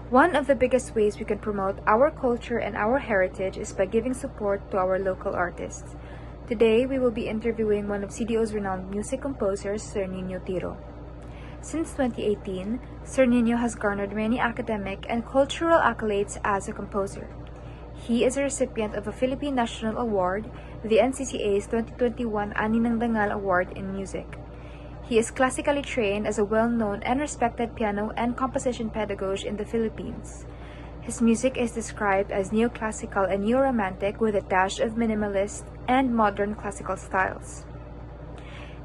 One of the biggest ways we can promote our culture and our heritage is by giving support to our local artists. Today, we will be interviewing one of CDO's renowned music composers, Sir Nino Tiro. Since 2018, Sir Nino has garnered many academic and cultural accolades as a composer. He is a recipient of a Philippine National Award, the NCCA's 2021 Ani ng Dangal Award in Music. He is classically trained as a well-known and respected piano and composition pedagogue in the Philippines. His music is described as neoclassical and neo-romantic with a dash of minimalist and modern classical styles.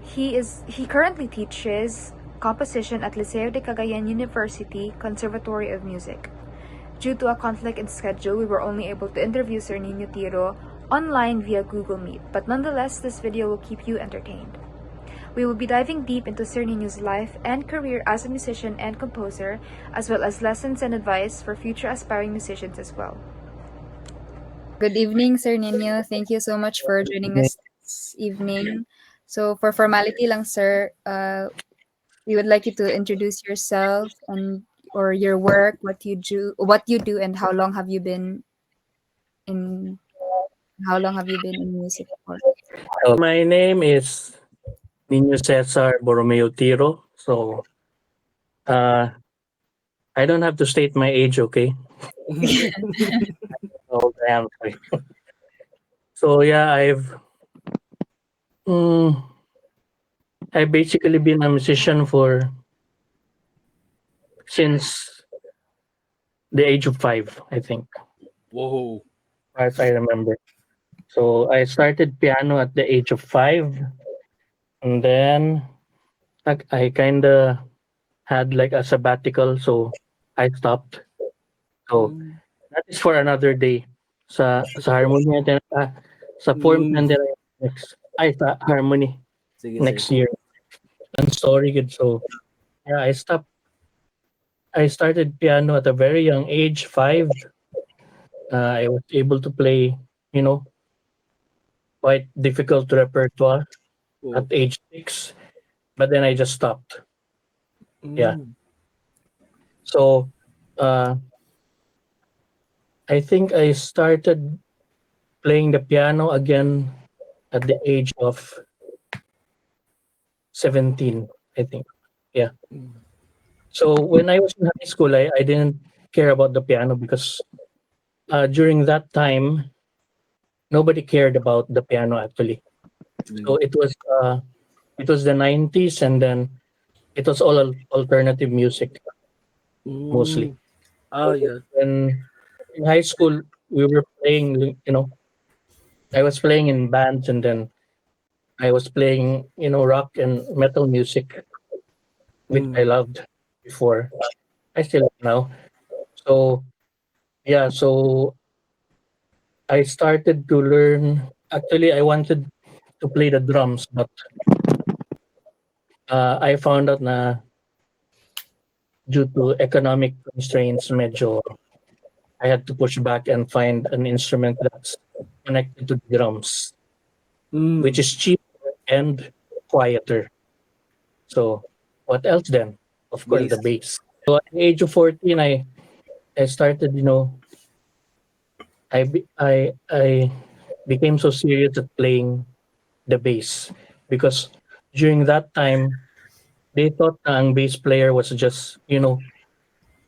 He currently teaches composition at Liceo de Cagayan University Conservatory of Music. Due to a conflict in schedule, we were only able to interview Sir Nino Tiro online via Google Meet, but nonetheless, this video will keep you entertained. We will be diving deep into Sir Nino's life and career as a musician and composer, as well as lessons and advice for future aspiring musicians as well. Good evening, Sir Nino. Thank you so much for joining us this evening. So for formality lang, sir, we would like you to introduce yourself and or your work, what you do, and in how long have you been in music for? My name is Nino Cesar Borromeo Tiro. So I don't have to state my age, okay? How old I am. Sorry. So yeah, mm, I've basically been a musician for since the age of 5, I think, Whoa. as I remember. So I started piano at the age of 5, and then I kind of had like a sabbatical, so I stopped. So that is for another day. Sa harmony natin, sa form natin next ay sa harmony Sige, next sir. year. And story good. So yeah, I started piano at a very young age, 5. I was able to play, you know, quite difficult repertoire at age 6, but then I just stopped. Yeah. So I think I started playing the piano again at the age of 17, I think. Yeah. So when I was in high school, I didn't care about the piano because during that time, nobody cared about the piano actually. So it was the 90s, and then it was all alternative music mostly. Oh, yeah. When in high school, we were playing, I was playing in bands, and then I was playing, rock and metal music, which I loved before. I still love now. So yeah, so I started to learn. Actually, I wanted to play the drums, but I found out na due to economic constraints, medyo I had to push back and find an instrument that's connected to the drums, which is cheaper and quieter. So what else then? Of course, the bass. So at the age of 14, I started, I became so serious at playing the bass because during that time they thought na ang bass player was just,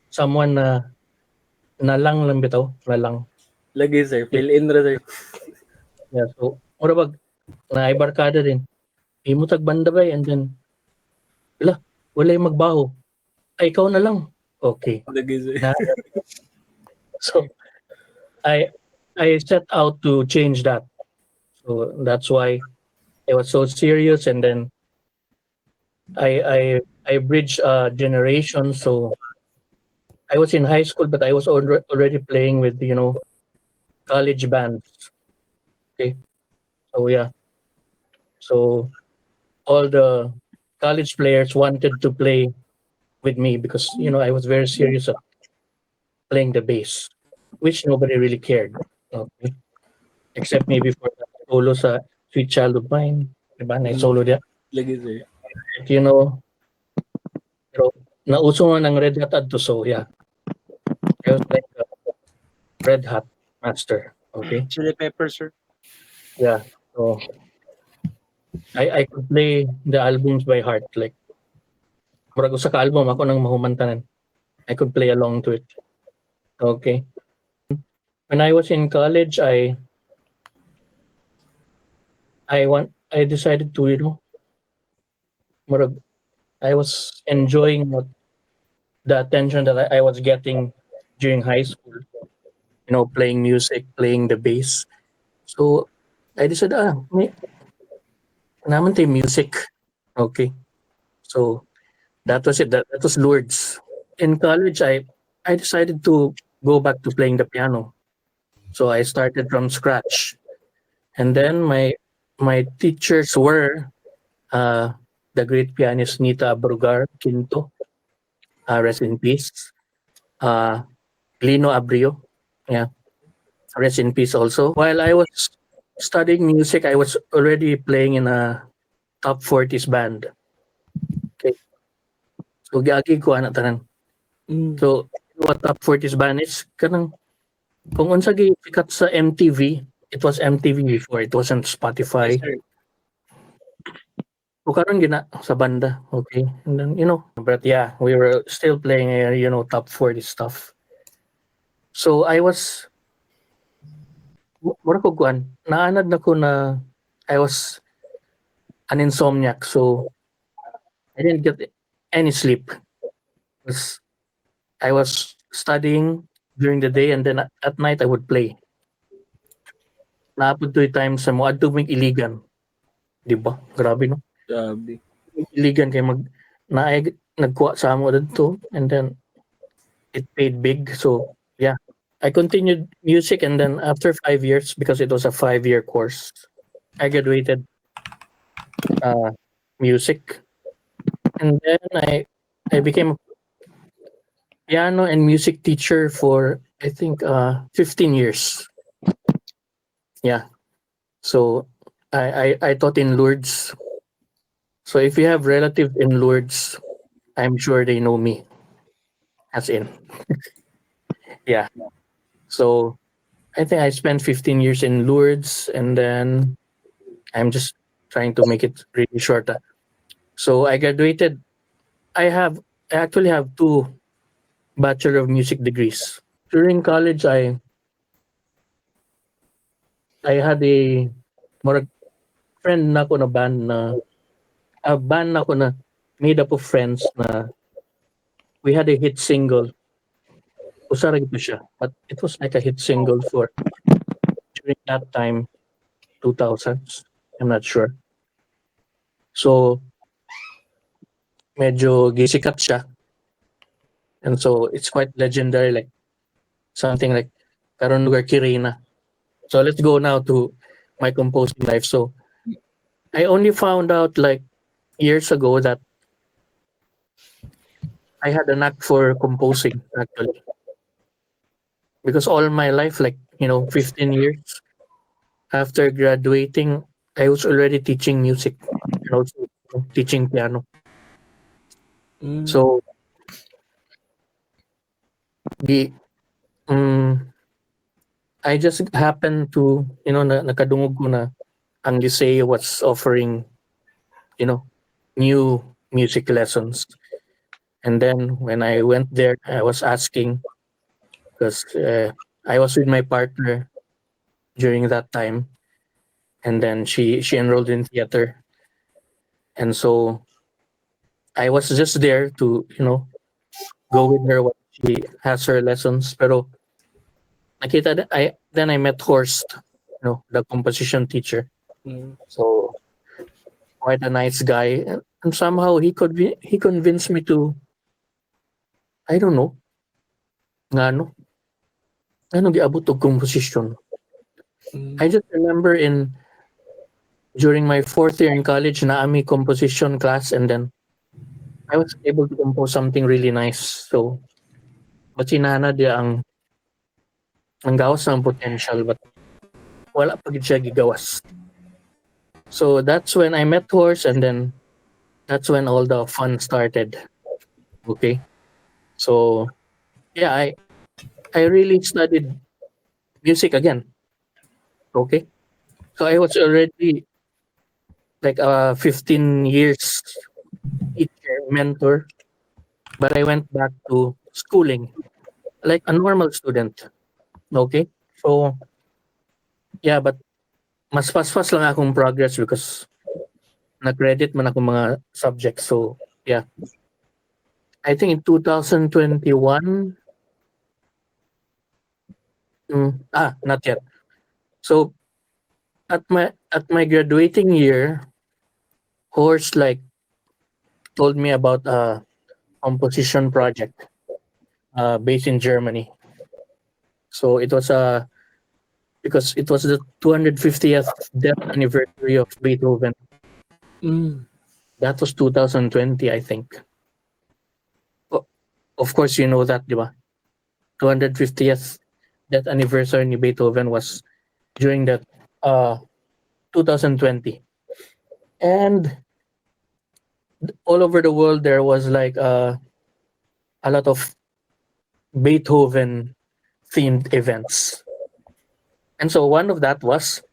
someone na lang bitaw, na lang. Lagi, sir. Fill in ra, sir. Yeah, so mura bag na ay barkada din. Imo tag banda ba and then wala magbaho. Ay ikaw na lang. Okay. Lagi, sir. So I set out to change that. So that's why I was so serious, and then I bridged a generation. So I was in high school, but I was already playing with college bands. Okay, so yeah, so all the college players wanted to play with me because I was very serious at playing the bass, which nobody really cared. Okay, except maybe for the solo sa Sweet Child of Mine, diba? Na solo dia. Lagi, sir. Pero nauso nga ng Red Hat adto, so yeah. I was like a red hat master. Okay. Chili pepper, sir. Yeah. So I could play the albums by heart. Like murag usa ka album ako nang mahumantanan. I could play along to it. Okay. When I was in college, I decided to, murag, I was enjoying the attention that I was getting during high school, playing music, playing the bass. So I decided, may naman tayo music. Okay. So that was it. That was Lourdes. In college, I decided to go back to playing the piano. So I started from scratch. And then my teachers were uh, the great pianist Nita Abrugar Quinto, rest in peace. Uh, Lino Abrio, yeah, rest in peace also. While I was studying music, I was already playing in a top 40s band. Okay, so giagi ko ana tanan. Mm. So what top 40s band is kanang kung unsa gi sikat sa MTV, it was MTV before, it wasn't Yes, Spotify. sir. So karon gina sa banda, okay? And then, but yeah, we were still playing, top 40 stuff. So I was, mura ko kuan, naanad na ko na I was an insomniac, so I didn't get any sleep. 'Cause I was studying during the day and then at night I would play. Naapod 2 times sa mo adto mig iligan, 'di ba? Grabe no. Grabe. Iligan kay naay nagkuha sa amo didto and then it paid big. So yeah, I continued music and then after 5 years, because it was a 5-year course, I graduated uh, music, and then I became a piano and music teacher for I think 15 years. Yeah, so I taught in Lourdes. So if you have relatives in Lourdes, I'm sure they know me. As in, yeah. So I think I spent 15 years in Lourdes, and then I'm just trying to make it really short. So I graduated. I actually have two Bachelor of Music degrees. During college, I had a more friend na ako na band na a band na ako na made up of friends na we had a hit single. Usa ra gyud siya, but it was like a hit single for during that time, 2000s. I'm not sure. So medyo gisikat siya, and so it's quite legendary, like something like karon lugar Kirina. So let's go now to my composing life. So I only found out like years ago that I had a knack for composing actually, because all my life, like 15 years after graduating, I was already teaching music and also teaching piano. Mm. So the I just happened to nakadungog ko na ang Liceo was offering you know new music lessons. And then when I went there, I was asking because I was with my partner during that time, and then she enrolled in theater, and so I was just there to go with her when she has her lessons. Pero then I met Horst, the composition teacher. Mm. So quite a nice guy, and somehow he convinced me to, I don't know, ngano ano giabot og composition. Mm. I just remember during my 4th year in college, naami composition class, and then I was able to compose something really nice. So, but sinana dia ang gawas ng potential, but wala pa gid siya gigawas. So that's when I met Horse, and then that's when all the fun started. Okay, so yeah, I really studied music again. Okay, so I was already like 15 years teacher mentor, but I went back to schooling like a normal student. Okay, so yeah, but mas fast lang akong progress because na-credit man ako mga subjects. So yeah, I think in 2021, not yet. So at my graduating year, Horst like told me about a composition project based in Germany. So it was because it was the 250th death anniversary of Beethoven. Mm. That was 2020, I think. O- Of course, you know that, di ba? 250th death anniversary ni Beethoven was during that 2020. And all over the world, there was like a lot of Beethoven themed events. And so one of that was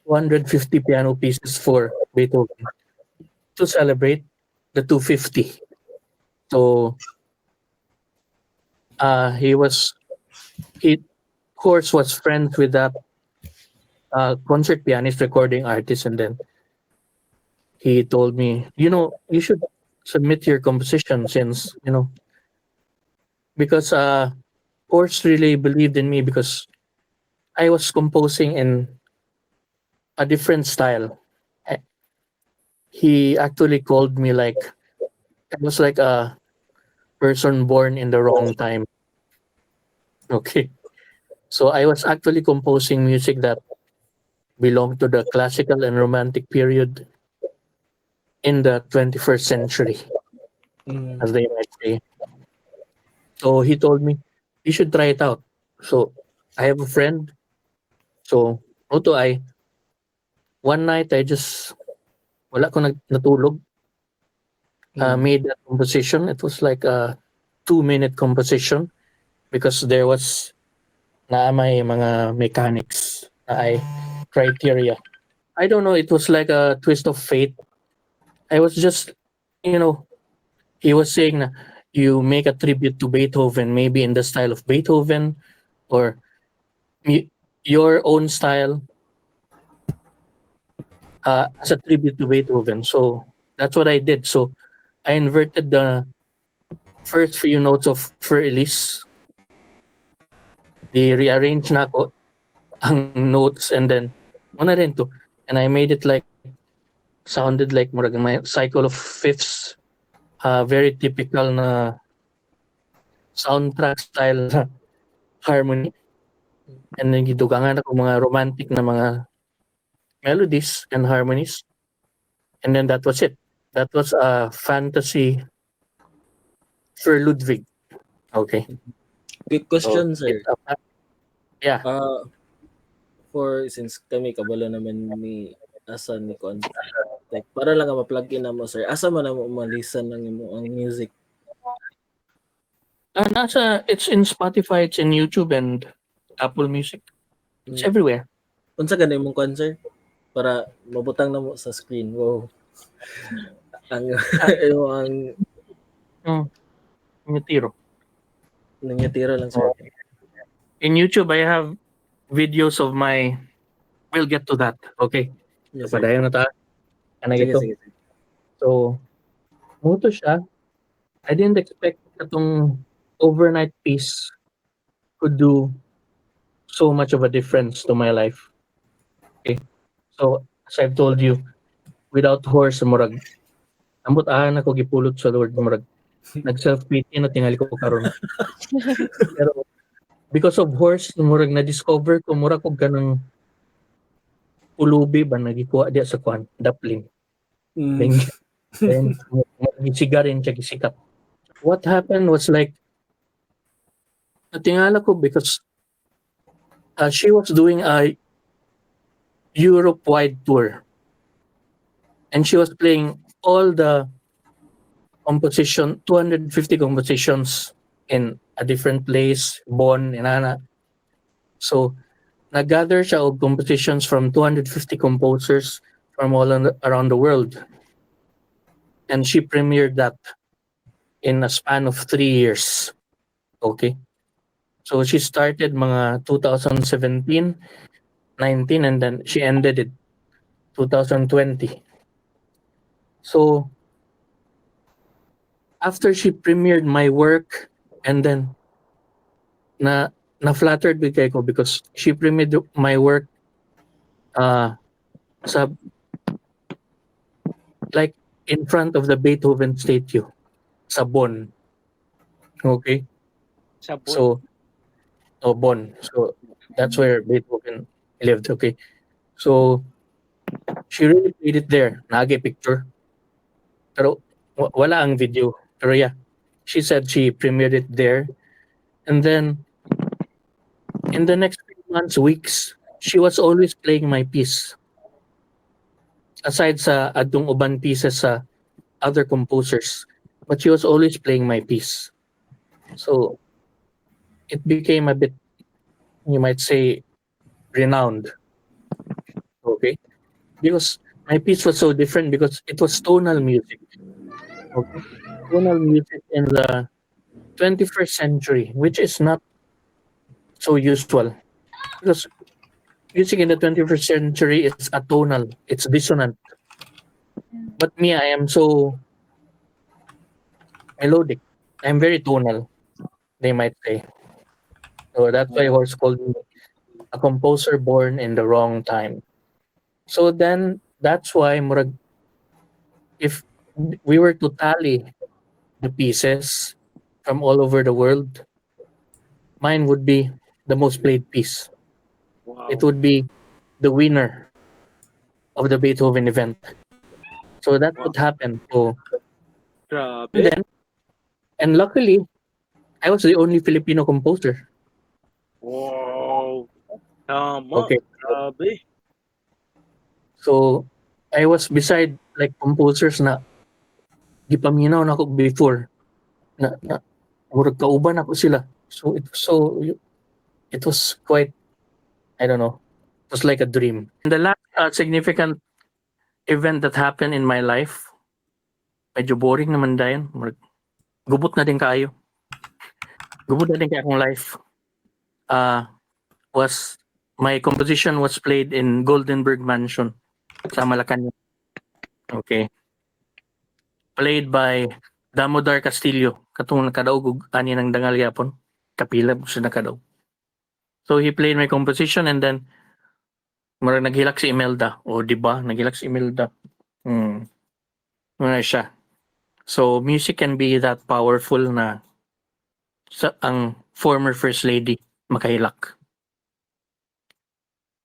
250 piano pieces for Beethoven to celebrate the 250. So he was he of course was friends with that concert pianist recording artist, and then he told me, you should submit your composition since because Horst really believed in me because I was composing in a different style. Eh, He actually called me like I was like a person born in the wrong time. Okay. So I was actually composing music that belonged to the classical and romantic period in the 21st century, Mm. as they might say. So he told me, you should try it out. So I have a friend. So, Oto, one night, wala ko natulog, Mm. made that composition. It was like a 2-minute composition because there was na may mga mechanics na criteria. I don't know, it was like a twist of fate. I was just, you know, he was saying na you make a tribute to Beethoven, maybe in the style of Beethoven or mu- your own style as a tribute to Beethoven. So that's what I did. So I inverted the first few notes of Für Elise, the rearranged na ako ang notes, and then una rin to, and I made it like sounded like murag my cycle of fifths, very typical na soundtrack style na harmony, and then gidugangan ako mga romantic na mga melodies and harmonies, and then that was it. That was a fantasy for Ludwig. Okay, Quick so question, it's sir. yeah. Ah, for since kami kabalo naman ni asa ni kon. Like para lang ma-plug in na mo, sir. Asa man na mo ma-listen ng imo ang music? It's in Spotify, it's in YouTube and Apple Music. It's Mm. everywhere. Unsa ganay imong kon, sir? Para mabutang na mo sa screen. Wow. Ang ang Mm, yung tiro. nangyatiro lang, sir. In YouTube, I have videos of my. We'll get to that. Okay. Yes, So, sir. padayon na ta. Kanang Sige, ito. sige, sir. So, muto siya. I didn't expect itong overnight piece could do so much of a difference to my life. Okay. So, as I've told you, without horse, murag, ambot ako gipulot sa Lord, murag, nag-self-pity na tingali ko karon. Pero, because of horse, murag na-discover ko, murag ko ganang pulubi ba, nagikuha diya sa kwan, dapling. Mm. Then, sigarin siya gisikat. What happened was like, natingala ko because she was doing a Europe-wide tour. And she was playing all the 250 compositions in a different place, Bon, inana. So nag-gather siya og compositions from 250 composers from around the world. And she premiered that in a span of 3 years. Okay. So she started mga 2017, 19, and then she ended it 2020. So after she premiered my work, and then na-flattered with ko because she premiered my work sa like in front of the Beethoven statue sa Bonn. Okay? Sa Bon. So, Bonn. So that's where Beethoven lived. Okay. So she really played it there. Nage picture. Pero wala ang video. Pero yeah, she said she premiered it there. And then in the next few months, weeks, she was always playing my piece. Aside sa adtong uban pieces sa other composers, but she was always playing my piece. So it became a bit, you might say, renowned. Okay, because my piece was so different because it was tonal music. Okay, tonal music in the 21st century, which is not so usual because music in the 21st century is atonal, it's dissonant. But me, I am so melodic. I'm very tonal, they might say. So that's why Horse called me a composer born in the wrong time. So then that's why murag, if we were to tally the pieces from all over the world, mine would be the most played piece. Wow. It would be the winner of the Beethoven event. So that's what happened. So and Grabe. then and luckily I was the only Filipino composer. Wow. Tama. Okay. Grabe. So I was beside like composers na gipaminaw na ako before na murag kauban ako sila. So it was quite, I don't know, it was like a dream. And the last significant event that happened in my life, medyo boring naman dayon. Gubot na din kayo. Gubot na din kaya akong life. Was my composition was played in Goldenberg Mansion sa Malacanang. Okay. Played by Damodar Castillo. Katong nakadaog og ani ng dangal yapon. Kapila mo siya nakadaog. So he played my composition and then murag naghilak si Imelda. O di ba? Naghilak si Imelda. Ano siya. So music can be that powerful na sa ang former first lady makahilak.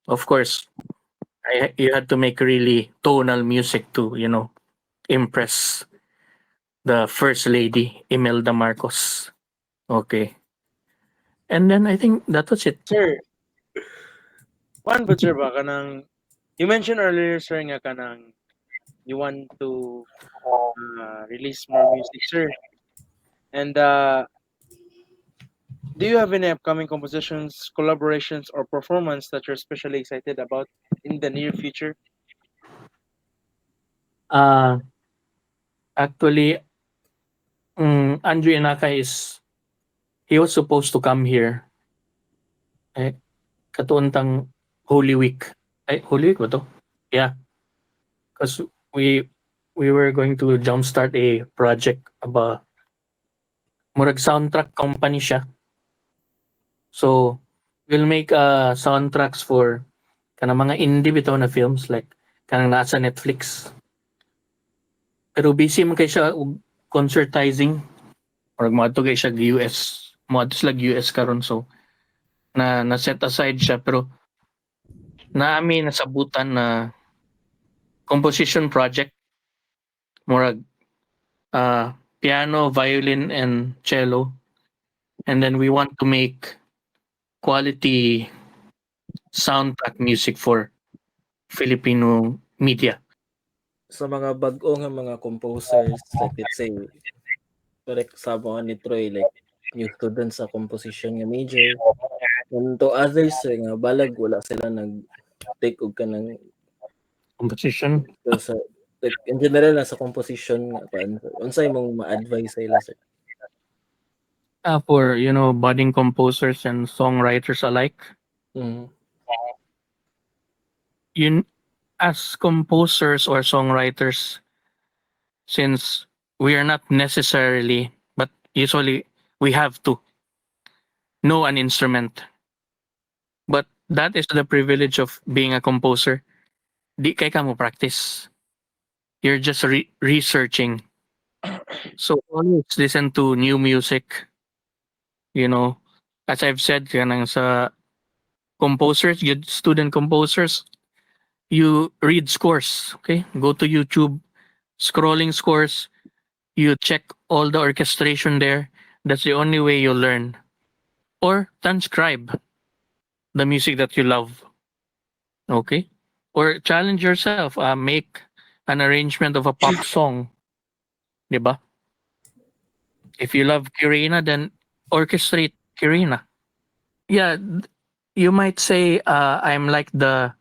Of course, you had to make really tonal music to, impress the first lady, Imelda Marcos. Okay. And then I think that was it. Sir, paano ba sir ba kanang you mentioned earlier sir nga kanang you want to release more music sir. And do you have any upcoming compositions, collaborations, or performance that you're especially excited about in the near future? Actually, Andrew Inaka he was supposed to come here. Katuntang Holy Week. Holy Week ba to? Yeah. Because we were going to jumpstart a project about murag soundtrack company siya. So we'll make soundtracks for kanang mga indie bitaw na films like kanang nasa Netflix. Pero busy man kay siya og concertizing or moadto kay siya US. Moadto sila US karon so na set aside siya pero naami nasabutan na composition project murag piano, violin, and cello. And then we want to make quality soundtrack music for Filipino media. Sa mga bag-o nga mga composers, like let's say, like sa mga ni Troy, like new student sa composition nga major. And to others sir nga balag wala sila nag take og kanang Composition. so, sa like in general na sa composition nga kuan unsay mong ma-advise sa ila sir? For budding composers and songwriters alike, Mm. you as composers or songwriters, since we are not necessarily, but usually we have to know an instrument. But that is the privilege of being a composer. Di kay ka mo practice. You're just researching. So always listen to new music. You know, as I've said, kanang sa composers, good student composers, you read scores. Okay, go to YouTube, scrolling scores. You check all the orchestration there. That's the only way you learn. Or transcribe the music that you love. Okay, or challenge yourself. Make an arrangement of a pop song. 'Di ba? If you love Kirina, then orchestrate Kirina. Yeah, you might say I'm like the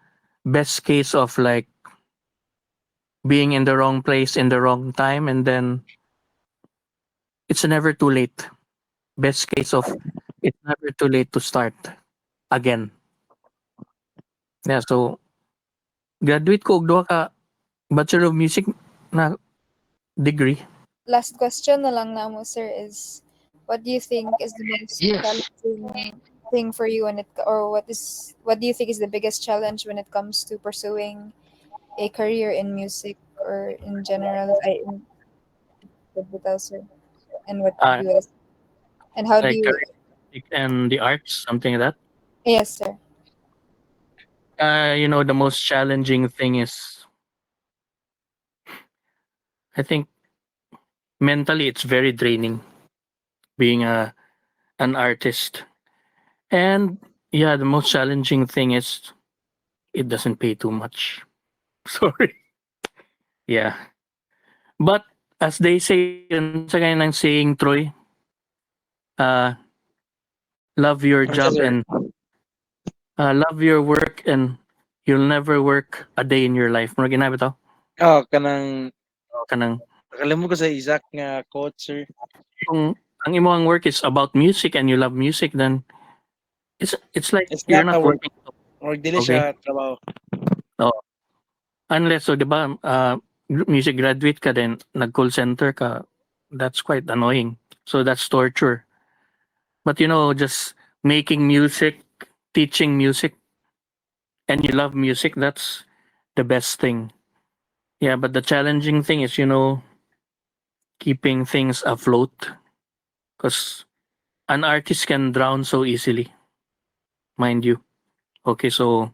best case of like being in the wrong place in the wrong time, and then it's never too late. Best case of it's never too late to start again. Yeah, so graduate ko og duha ka Bachelor of Music na degree. Last question na lang namo, sir, is what do you think is the most Yes. challenging thing for you or what do you think is the biggest challenge when it comes to pursuing a career in music or in general? Sir, and what Uh, do you and how do like you? and the arts, something like that. Yes, sir. The most challenging thing is, I think, mentally it's very draining being an artist. And yeah, the most challenging thing is it doesn't pay too much. Sorry. Yeah. But as they say, yun sa kaya ng saying, Troy, uh, love your Unsa, job sir? and love your work, and you'll never work a day in your life. Mura ginabi to? Kanang Kanang, nakalimot ko sa exact nga quote, sir. kung ang imong work is about music and you love music, then it's like It's you're not a not work. working. Or dili Okay? siya trabaho. Oh, unless, so, di ba, music graduate ka, then nag-call center ka, that's quite annoying. So that's torture. But just making music, teaching music, and you love music, that's the best thing. Yeah, but the challenging thing is, keeping things afloat. Because an artist can drown so easily, mind you. Okay, so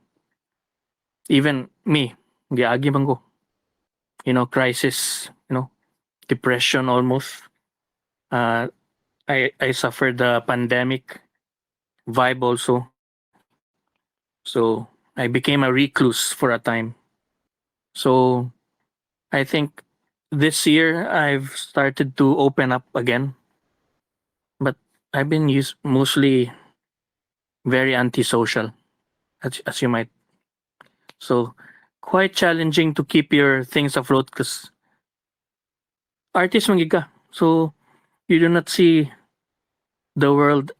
even me, giagi man ko. Crisis, depression almost. I suffered the pandemic vibe also. So I became a recluse for a time. So I think this year I've started to open up again, but I've been mostly very antisocial, as you might. So quite challenging to keep your things afloat because artist man gid ka. So you do not see the world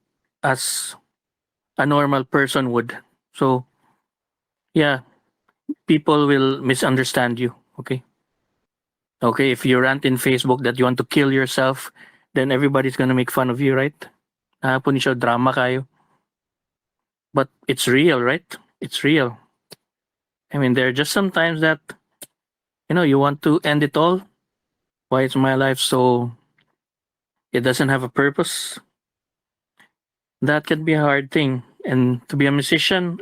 as a normal person would. So yeah, people will misunderstand you. Okay. Okay, if you rant in Facebook that you want to kill yourself, then everybody's gonna make fun of you, right? Hapon siya drama kayo. But it's real, right? It's real. I mean, there are just sometimes that you want to end it all. Why is my life so? It doesn't have a purpose. That can be a hard thing. And to be a musician,